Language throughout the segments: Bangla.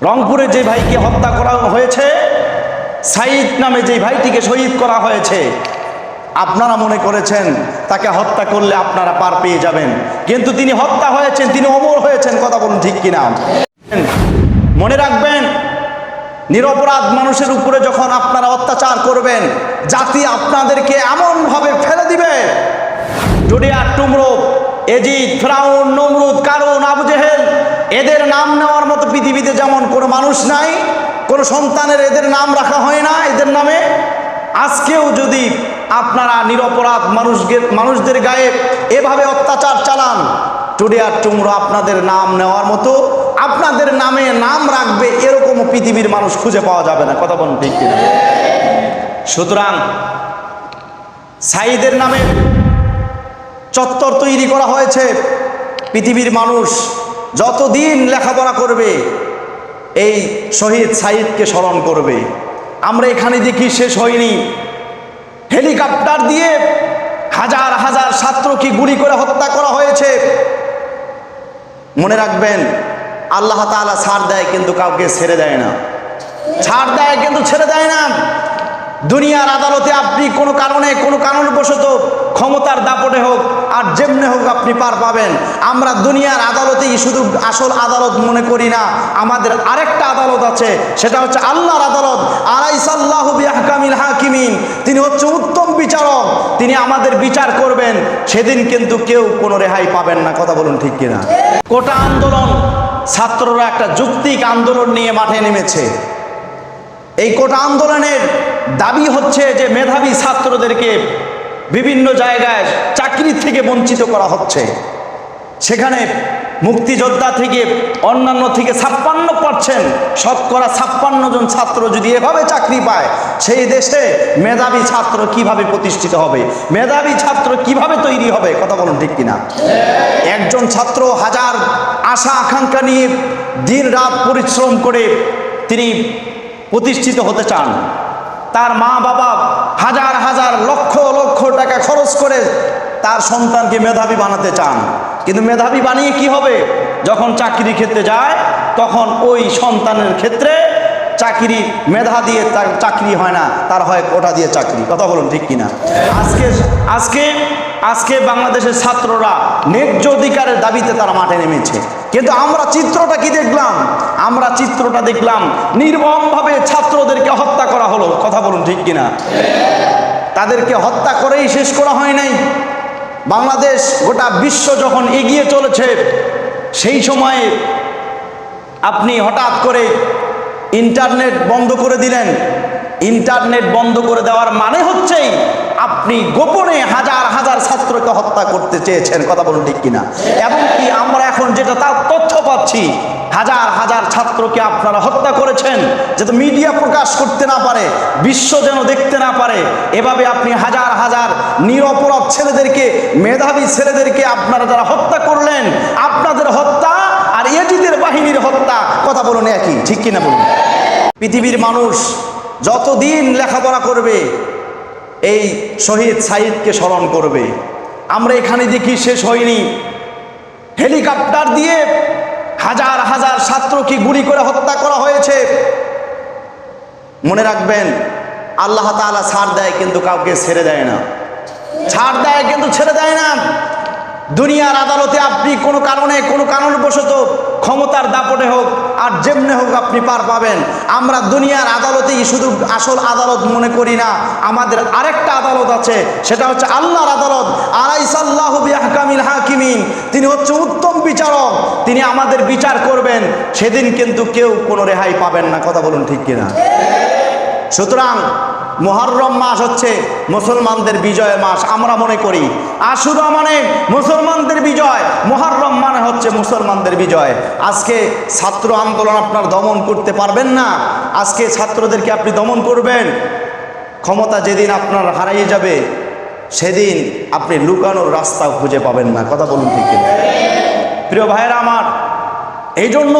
রংপুরে যে ভাইকে হত্যা করা হয়েছে, সাইদ নামে যে ভাইটিকে শহীদ করা হয়েছে, আপনারা মনে করেছেন তাকে হত্যা করলে আপনারা পার পেয়ে যাবেন, কিন্তু তিনি হত্যা হয়েছেন, তিনি অমর হয়েছেন। কথা বলুন ঠিক কিনা? মনে রাখবেন, নিরপরাধ মানুষের উপরে যখন আপনারা অত্যাচার করবেন, জাতি আপনাদেরকে এমনভাবে ফেলে দিবে, জুডিয়া টুমরো, এজিদ, ফিরাউন, নমরুদ, কারুন, আবু জেহেল, এদের নাম নেওয়ার মতো পৃথিবীতে যেমন কোনো মানুষ নাই, কোনো সন্তানের এদের নাম রাখা হয় না এদের নামে। আজকেও যদি আপনারা নিরপরাধ মানুষদের গায়ে এভাবে অত্যাচার চালান, জুডিয়া টুমরো আপনাদের নাম নেওয়ার মতো, আপনাদের নামে নাম রাখবে এরকম পৃথিবীর মানুষ খুঁজে পাওয়া যাবে না। কথা বলুন ঠিক কিনা? সুতরাং সাইদের নামে চত্বর তৈরি করা হয়েছে। পৃথিবীর মানুষ যতদিন লেখাপড়া করবে এই শহীদ সাইদকে স্মরণ করবে। আমরা এখানে দেখি শেষ হয়নি, হেলিকপ্টার দিয়ে হাজার হাজার ছাত্রকে গুলি করে হত্যা করা হয়েছে। মনে রাখবেন, আল্লাহ তাআলা ছাড় দেয় কিন্তু কাউকে ছেড়ে দেয় না, ছাড় দেয় কিন্তু ছেড়ে দেয় না। দুনিয়ার আদালতে আপনি কোনো কারণে কোনো কারণবশত ক্ষমতার দাপটে হোক আর যেমনে হোক আপনি পার পাবেন। আমরা দুনিয়ার আদালতেই শুধু আসল আদালত মনে করি না, আমাদের আরেকটা আদালত আছে, সেটা হচ্ছে আল্লাহর আদালত। আলাইসাল্লাহু বিআহকামিল হাকিমিন, তিনি হচ্ছে উত্তম বিচারক, তিনি আমাদের বিচার করবেন। সেদিন কিন্তু কেউ কোনো রেহাই পাবেন না। কথা বলুন ঠিক কিনা? কোটা আন্দোলন, ছাত্ররা একটা যৌক্তিক আন্দোলন নিয়ে মাঠে নেমেছে। এই কোটা আন্দোলনের দাবি হচ্ছে যে মেধাবী ছাত্রদেরকে বিভিন্ন জায়গায় চাকরি থেকে বঞ্চিত করা হচ্ছে। সেখানে মুক্তিযোদ্ধা থেকে অন্যান্য থেকে 56%, শতকরা 56 জন ছাত্র যদি এভাবে চাকরি পায়, সেই দেশে মেধাবী ছাত্র কিভাবে প্রতিষ্ঠিত হবে, মেধাবী ছাত্র কিভাবে তৈরি হবে? কথা বলুন ঠিক কিনা? একজন ছাত্র হাজার আশা আকাঙ্ক্ষা নিয়ে দিন রাত পরিশ্রম করে তিনি প্রতিষ্ঠিত হতে চান। তার মা বাবা হাজার হাজার লক্ষ লক্ষ টাকা খরচ করে তার সন্তানকে মেধাবী বানাতে চান, কিন্তু মেধাবী বানিয়ে কি হবে? যখন চাকরি ক্ষেত্রে যায় তখন ওই সন্তানের ক্ষেত্রে চাকরি মেধা দিয়ে তার চাকরি হয় না, তার হয় কোটা দিয়ে চাকরি। কথা বলুন ঠিক কিনা? আজকে বাংলাদেশের ছাত্ররা ন্যায্য অধিকারের দাবিতে তারা মাঠে নেমেছে, কিন্তু আমরা চিত্রটা কি দেখলাম? আমরা চিত্রটা দেখলাম নির্মমভাবে ছাত্রদেরকে হত্যা করা হলো। কথা বলুন ঠিক কিনা? তাদেরকে হত্যা করেই শেষ করা হয় নাই। বাংলাদেশ গোটা বিশ্ব যখন এগিয়ে চলেছে, সেই সময়ে আপনি হঠাৎ করে ইন্টারনেট বন্ধ করে দিলেন। ইন্টারনেট বন্ধ করে দেওয়ার মানে হচ্ছেই আপনি গোপনে হাজার হাজার ছাত্রকে হত্যা করতে চেয়েছেন। কথা বলুন ঠিক কিনা? এমনকি আমরা এখন যেটা তার তথ্য পাচ্ছি, হাজার হাজার ছাত্রকে আপনারা হত্যা করেছেন যাতে মিডিয়া প্রকাশ করতে না পারে, বিশ্ব যেন দেখতে না পারে। এভাবে আপনি হাজার হাজার নিরপরাধ ছেলেদেরকে, মেধাবী ছেলেদেরকে আপনারা যারা হত্যা করলেন, আপনাদের হত্যা আর এজিদের বাহিনীর হত্যা, কথা বলুন একই, ঠিক কিনা বলুন? পৃথিবীর মানুষ যতদিন লেখাপড়া করবে এই শহীদ সাইদকে স্মরণ করবে। আমরা এখানে দেখি শেষ হয়নি, হেলিকপ্টার দিয়ে হাজার হাজার ছাত্রকে গুলি করে হত্যা করা হয়েছে। মনে রাখবেন, আল্লাহ তাআলা ছাড় দেয় কিন্তু কাউকে ছেড়ে দেয় না, ছাড় দেয় কিন্তু ছেড়ে দেয় না। দুনিয়ার আদালতে আপনি কোনো কারণে কোনো কারণবশত ক্ষমতার দাপটে হোক আর যেমনে হোক আপনি পার পাবেন। আমরা দুনিয়ার আদালতেই শুধু আসল আদালত মনে করি না, আমাদের আরেকটা আদালত আছে, সেটা হচ্ছে আল্লাহর আদালত। আলাইসাল্লাহু বিআহকামিল হাকিমিন, তিনি হচ্ছে উত্তম বিচারক, তিনি আমাদের বিচার করবেন। সেদিন কিন্তু কেউ কোনো রেহাই পাবেন না। কথা বলুন ঠিক কিনা? সুতরাং মুহররম মাস হচ্ছে মুসলমানদের বিজয়ের মাস। আমরা মনে করি আশুরা মানে মুসলমানদের বিজয়, মুহররম মানে হচ্ছে মুসলমানদের বিজয়। আজকে ছাত্র আন্দোলন আপনার দমন করতে পারবেন না, আজকে ছাত্রদেরকে আপনি দমন করবেন, ক্ষমতা যেদিন আপনার হারিয়ে যাবে সেদিন আপনি লুকানোর রাস্তা খুঁজে পাবেন না। কথা বলুন ঠিক কিনা? প্রিয় ভাইয়েরা আমার, এই জন্য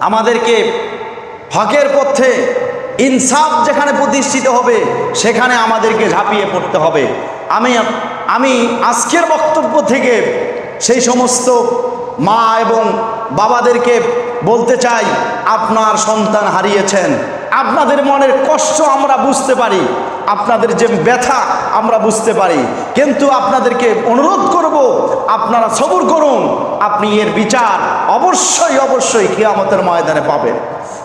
আমাদেরকে হকের পথে ইনসাফ যেখানে প্রতিষ্ঠিত হবে সেখানে আমাদেরকে ঝাঁপিয়ে পড়তে হবে। আমি আজকের বক্তব্য থেকে সেই সমস্ত মা এবং বাবাদেরকে বলতে চাই, আপনার সন্তান হারিয়েছেন, আপনাদের মনের কষ্ট আমরা বুঝতে পারি, আপনাদের যে ব্যথা আমরা বুঝতে পারি, কিন্তু আপনাদেরকে অনুরোধ করব, আপনারা সবর করুন। আপনি এর বিচার অবশ্যই অবশ্যই কিয়ামতের ময়দানে পাবেন।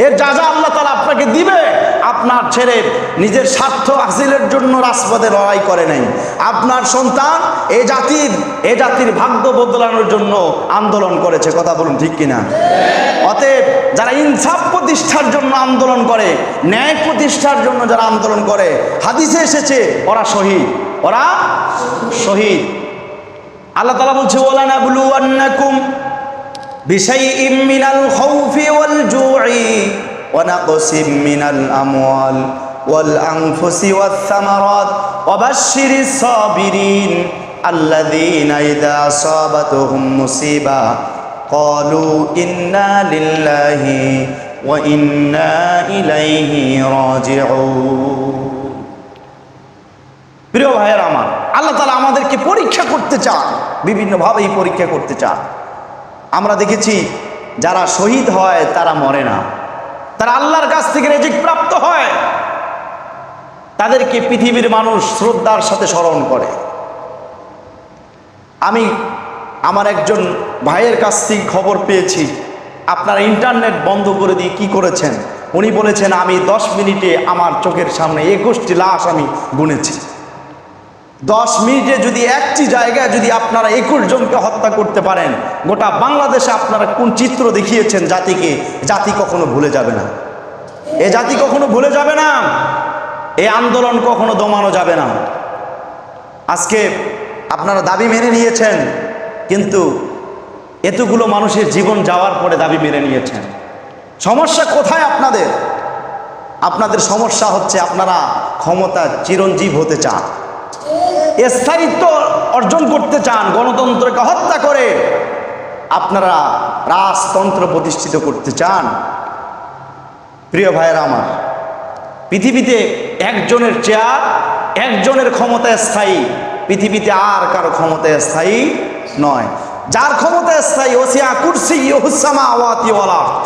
এর যা যা আল্লাহ তাআলা আপনাকে দিবে। আপনার ছেলে নিজের স্বার্থ হাসিলের জন্য রাজপথে লড়াই করে নাই। আপনার সন্তান এ জাতির ভাগ্য বদলানোর জন্য আন্দোলন করেছে। কথা বলুন ঠিক কিনা? অতএব যারা ইনসাফ প্রতিষ্ঠার জন্য আন্দোলন করে, ন্যায় প্রতিষ্ঠার জন্য যারা আন্দোলন করে, হাদিসে এসেছে ওরা শহীদ, ওরা শহীদ। আল্লাহ তাআলা বলছে, ওয়ালা নাবলুওয়ান্নাকুম বিশাইইম মিনাল খাউফি ওয়াল জু'i ওয়া নাকসিম মিনাল আমওয়াল ওয়াল আনফুসি ওয়াস সামারাত ওয়া বাশশিরিস সাবিরিন আল্লাযীনা ইযা আসাবাতুহুম মুসিবা ক্বালু ইন্না লিল্লাহি ওয়া ইন্না ইলাইহি রাজিউন। প্রিয় ভাইয়েরা আমার, আল্লাহ তাআলা আমাদেরকে পরীক্ষা করতে চান, বিভিন্নভাবেই পরীক্ষা করতে চান। আমরা দেখেছি যারা শহীদ হয় তারা মরে না, তারা আল্লাহর কাছ থেকে রিজিক প্রাপ্ত হয়, তাদেরকে পৃথিবীর মানুষ শ্রদ্ধার সাথে স্মরণ করে। আমি আমার একজন ভাইয়ের কাছ থেকে খবর পেয়েছি, আপনারা ইন্টারনেট বন্ধ করে দিয়ে কি করেছেন? উনি বলেছেন, আমি 10 মিনিটে আমার চোখের সামনে 21টি লাশ আমি গুনেছি। 10 মিনিটে যদি একটি জায়গায় যদি আপনারা 21 জনকে হত্যা করতে পারেন, গোটা বাংলাদেশে আপনারা কোন চিত্র দেখিয়েছেন জাতিকে, জাতি কখনো ভুলে যাবে না। এ জাতি কখনো ভুলে যাবে না, এই আন্দোলন কখনো দমানো যাবে না। আজকে আপনারা দাবি মেনে নিয়েছেন, কিন্তু এতগুলো মানুষের জীবন যাওয়ার পরে দাবি মেনে নিয়েছেন। সমস্যা কোথায় আপনাদের? আপনাদের সমস্যা হচ্ছে আপনারা ক্ষমতা চিরঞ্জীব হতে চান, স্থায়িত্ব অর্জন করতে চান, গণতন্ত্রকে হত্যা করে আপনারা রাজতন্ত্র প্রতিষ্ঠিত করতে চান। প্রিয় ভাইয়েরা আমার, পৃথিবীতে একজনের চেয়ার, একজনের ক্ষমতা স্থায়ী, পৃথিবীতে আর কারো ক্ষমতা স্থায়ী নয়। যার ক্ষমতা স্থায়ী, ওসিয়া কুরসিয়্যুহুস সামাওয়াতি ওয়াল আরদ,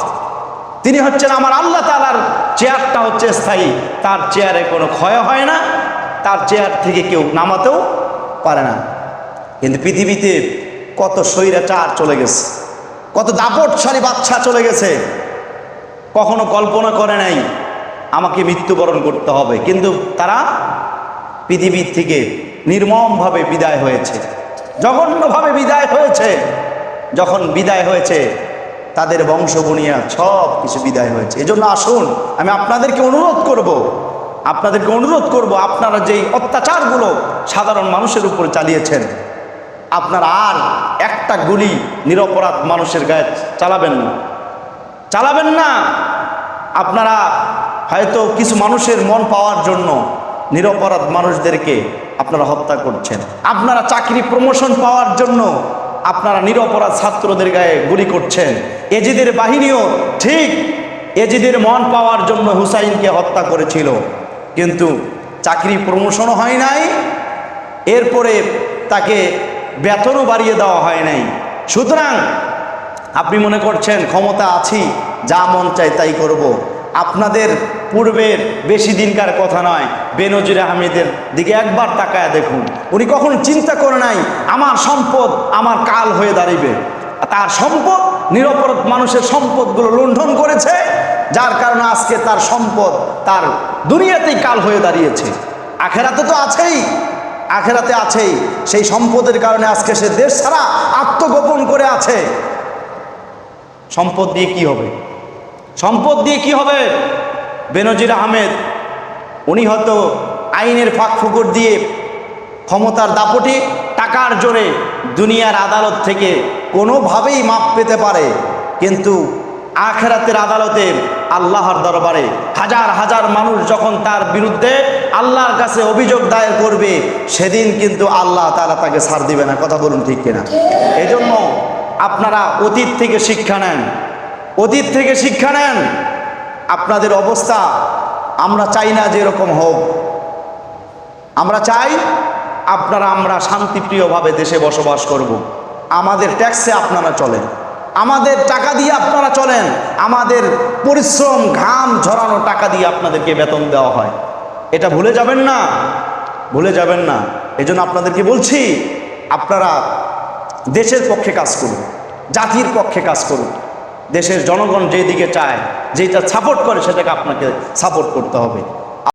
তিনি হচ্ছেন আমার আল্লাহ তাআলার চেয়ারটা হচ্ছে স্থায়ী, তার চেয়ারে কোনো ক্ষয় হয় না, তার চেয়ার থেকে কেউ নামাতেও পারে না। কিন্তু পৃথিবীতে কত স্বৈরাচার চলে গেছে, কত দাপটশালী বাচ্চা চলে গেছে, কখনো কল্পনা করে নাই আমাকে মৃত্যুবরণ করতে হবে, কিন্তু তারা পৃথিবীর থেকে নির্মমভাবে বিদায় হয়েছে, জঘন্যভাবে বিদায় হয়েছে। যখন বিদায় হয়েছে তাদের বংশ বুনিয়া সব কিছু বিদায় হয়েছে। এজন্য আসুন, আমি আপনাদেরকে অনুরোধ করব, আপনারা যেই অত্যাচারগুলো সাধারণ মানুষের উপর চালিয়েছেন, আপনারা আর একটা গুলি নিরপরাধ মানুষের গায়ে চালাবেন না। আপনারা হয়তো কিছু মানুষের মন পাওয়ার জন্য নিরপরাধ মানুষদেরকে আপনারা হত্যা করছেন। আপনারা চাকরি প্রমোশন পাওয়ার জন্য আপনারা নিরপরাধ ছাত্রদের গায়ে গুলি করছেন। এজিদের বাহিনীও ঠিক এজিদের মন পাওয়ার জন্য হুসাইনকে হত্যা করেছিল, কিন্তু চাকরি প্রমোশনও হয় নাই, এরপরে তাকে বেতনও বাড়িয়ে দেওয়া হয় নাই। সুতরাং আপনি মনে করছেন ক্ষমতা আছি, যা মন চাই তাই করব। আপনাদের পূর্বের বেশি দিনকার কথা নয়, বেনজির আহমেদের দিকে একবার তাকায় দেখুন, উনি কখনো চিন্তা করে নাই আমার সম্পদ আমার কাল হয়ে দাঁড়িবে। তার সম্পদ নিরপরাধ মানুষের সম্পদগুলো লুণ্ঠন করেছে, যার কারণে আজকে তার সম্পদ তার দুনিয়াতেই কাল হয়ে দাঁড়িয়েছে। আখেরাতে তো আছেই, সেই সম্পদের কারণে আজকে সে দেশ ছাড়া আত্মগোপন করে আছে। সম্পদ দিয়ে কি হবে? বেনজির আহমেদ উনি হয়তো আইনের ফাঁক ফুকর দিয়ে ক্ষমতার দাপটে টাকার জোরে দুনিয়ার আদালত থেকে কোনোভাবেই মাপ পেতে পারে, কিন্তু আখিরাতের আদালতে আল্লাহর দরবারে হাজার হাজার মানুষ যখন তার বিরুদ্ধে আল্লাহর কাছে অভিযোগ দায়ের করবে, সেদিন কিন্তু আল্লাহ তাআলা তাকে ছাড় দিবে না। কথা বলুন ঠিক কিনা? এজন্য আপনারা অতীত থেকে শিক্ষা নেন। আপনাদের অবস্থা আমরা চাই না যে এরকম হোক। আমরা চাই আমরা শান্তিপ্রিয়ভাবে দেশে বসবাস করব। আমাদের ট্যাক্সে আপনারা চলেন, আমাদের টাকা দিয়ে আপনারা চলেন, আমাদের পরিশ্রম ঘাম ঝরানো টাকা দিয়ে আপনাদেরকে বেতন দেওয়া হয়। এটা ভুলে যাবেন না, ভুলে যাবেন না। এজন্য আপনাদেরকে বলছি, আপনারা দেশের পক্ষে কাজ করুন, জাতির পক্ষে কাজ করুন। দেশের জনগণ যেদিকে চায়, যেটা সাপোর্ট করে, সেটাকে আপনাকে সাপোর্ট করতে হবে।